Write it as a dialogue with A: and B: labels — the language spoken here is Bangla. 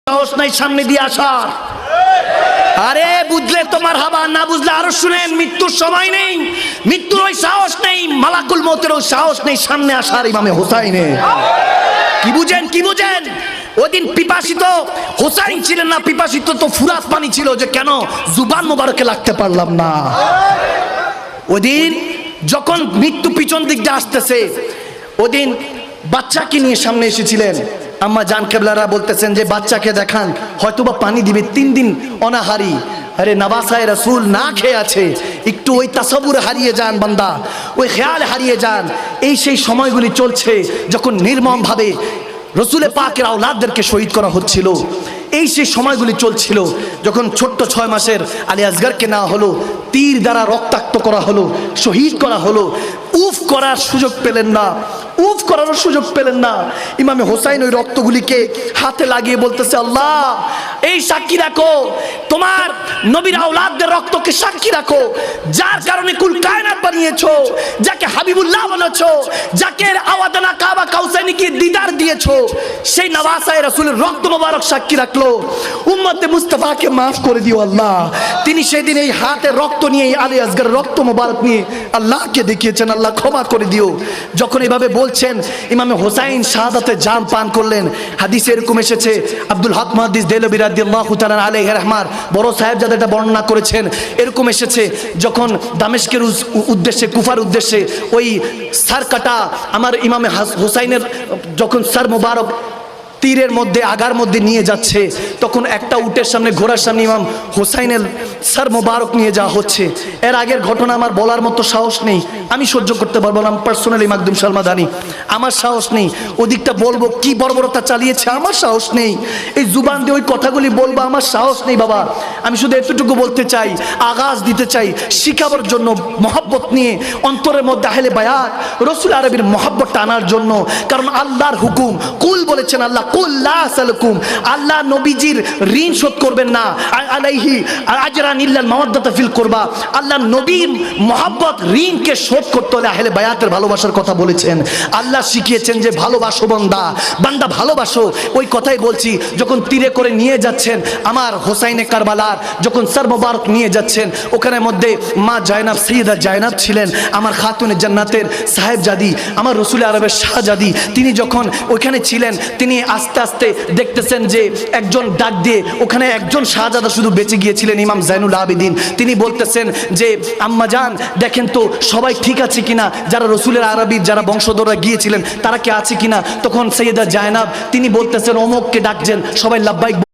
A: সাহস নাই সামনে দিয়ে আসার। আরে বুঝলে তোমার হাবা, না বুঝলে আরো শুনেন, মৃত্যুর সময় নেই, মৃত্যুর ওই সাহস নেই, মালাকুল মউতের ওই সাহস নেই সামনে আসার ইমামে হোসাইনে। কি বুঝেন, কি বুঝেন? ওদিন পিপাসিত হোসাইন ছিলেন না, পিপাসিত তো ফুরাত পানি ছিল, যে কেন জুবান মোবারকে লাগতে পারলাম না। ওদিন যখন মৃত্যু পিছন দিক দিয়ে আসতেছে, ওদিন বাচ্চাকে নিয়ে সামনে এসেছিলেন। আম্মা জান কেবলারা বলতেছেন যে বাচ্চাকে দেখান, হয়তোবা পানি দিবে, 3 দিন অনাহারি। আরে নওয়াসায়ে রাসূল না খেয়ে আছে, একটু ওই তাসাব্বুর হারিয়ে যান বান্দা, ওই খেয়াল হারিয়ে যান। এই সেই সময়গুলি চলছে যখন নির্মম ভাবে রসুলে পাকের আওলাদদেরকে শহীদ করা হচ্ছিল। এই সেই সময়গুলি চলছিল যখন ছোট্ট 6 মাসের আলী আসগরকে নেওয়া হলো, তীর দ্বারা রক্তাক্ত করা হলো, শহীদ করা হলো। উফ করার সুযোগ পেলেন না, উফ করার সুযোগ পেলেন না। ইমামে হোসাইন ওই রক্তগুলিকে হাতে লাগিয়ে বলতেছে, আল্লাহ এই সাক্ষী রাখো, তোমার নবীর আওলাদদের রক্তকে সাক্ষী রাখো, যার কারণে কুল কায়নাত বানিয়েছো, যাকে হাবিবুল্লাহ বলেছো, যাকে আওয়াদানা কাবা কাউসাইনিকে দিদার দিয়েছো, সেই নওয়াসায়ে রাসূলের রক্ত মোবারক সাক্ষী রাখলো। উম্মতে মুস্তাফাকে মাফ করে দিও আল্লাহ। তিনি সেদিন এই হাতে রক্ত নিয়ে, আলী আসগরের রক্ত মোবারক নিয়ে আল্লাহকে দেখিয়েছেন, আল্লাহ ক্ষমা করে দিও। যখন এভাবে বলছেন, ইমামে হোসাইন শাহাদাতে জাম পান করলেন। হাদিসে এরকম এসেছে, আব্দুল হক মুহাদ্দিস দেহলভী রাদিয়াল্লাহু তাআলা আলাইহি রাহমার বড় সাহেব যাদের এটা বর্ণনা করেছেন, এরকম এসেছে যখন দামেস্কের উদ্দেশ্যে, কুফার উদ্দেশ্যে ওই সার কাটা আমার ইমামে হোসাইনের যখন সার মোবারক তীরের মধ্যে, আগার মধ্যে নিয়ে যাচ্ছে, তখন একটা উটের সামনে, ঘোড়ার সামনে ইমাম হোসাইনের সার মোবারক নিয়ে যাওয়া হচ্ছে। এর আগের ঘটনা আমার বলার মতো সাহস নেই, আমি সহ্য করতে পারবো না, পার্সোনালি মাকদুম সালমাদানি, আমার সাহস নেই। ওদিকটা বলবো কি বর্বরতা চালিয়েছে, আমার সাহস নেই। এই জুবান দিয়ে ওই কথাগুলি বলবো, আমার সাহস নেই বাবা। আমি শুধু এতটুকু বলতে চাই, আগাজ দিতে চাই, শিখাবার জন্য, মহব্বত নিয়ে অন্তরের মধ্যে আহলে বায়াত রসুল আরবির মহব্বতটা আনার জন্য। কারণ আল্লাহর হুকুম, কুল বলেছেন আল্লাহ, কুল লা আসালুকুম, আল্লাহ নবীজির ঋণ শোধ করবেন না, আলাইহি আজরান ইল্লাল মাওয়াদ্দাতা ফিল কুরবা। আল্লাহ নবীর মহব্বত, ঋণকে শোধ করতে হলে আহলে বায়াতের ভালোবাসার কথা বলেছেন। আল্লাহ শিখিয়েছেন যে ভালোবাসো বান্দা, বান্দা ভালোবাসো। ওই কথাই বলছি, যখন তীরে করে নিয়ে যাচ্ছেন আমার হোসাইনে কারবালার, যখন সার মোবারক নিয়ে যাচ্ছেন, ওখানের মধ্যে মা জায়নাব, সৈয়দা জায়নাব ছিলেন, আমার খাতুনে জান্নাতের সাহেবজাদি, আমার রসুল আরবের শাহজাদি। তিনি যখন ওইখানে ছিলেন, তিনি আস্তে আস্তে দেখতেছেন যে একজন ডাক দিয়ে, ওখানে একজন শাহজাদা শুধু বেঁচে গিয়েছিলেন, ইমাম জাইনুল আবেদিন। তিনি বলতেছেন যে আম্মা জান দেখেন তো সবাই ঠিক আছে কিনা, যারা রসুলের আরবির যারা বংশধররা গিয়েছিলেন তারা কি আছে কিনা। তখন সৈয়দা জায়নাব তিনি বলতেছেন, অমুককে ডাকছেন, সবাই লাব্বাইক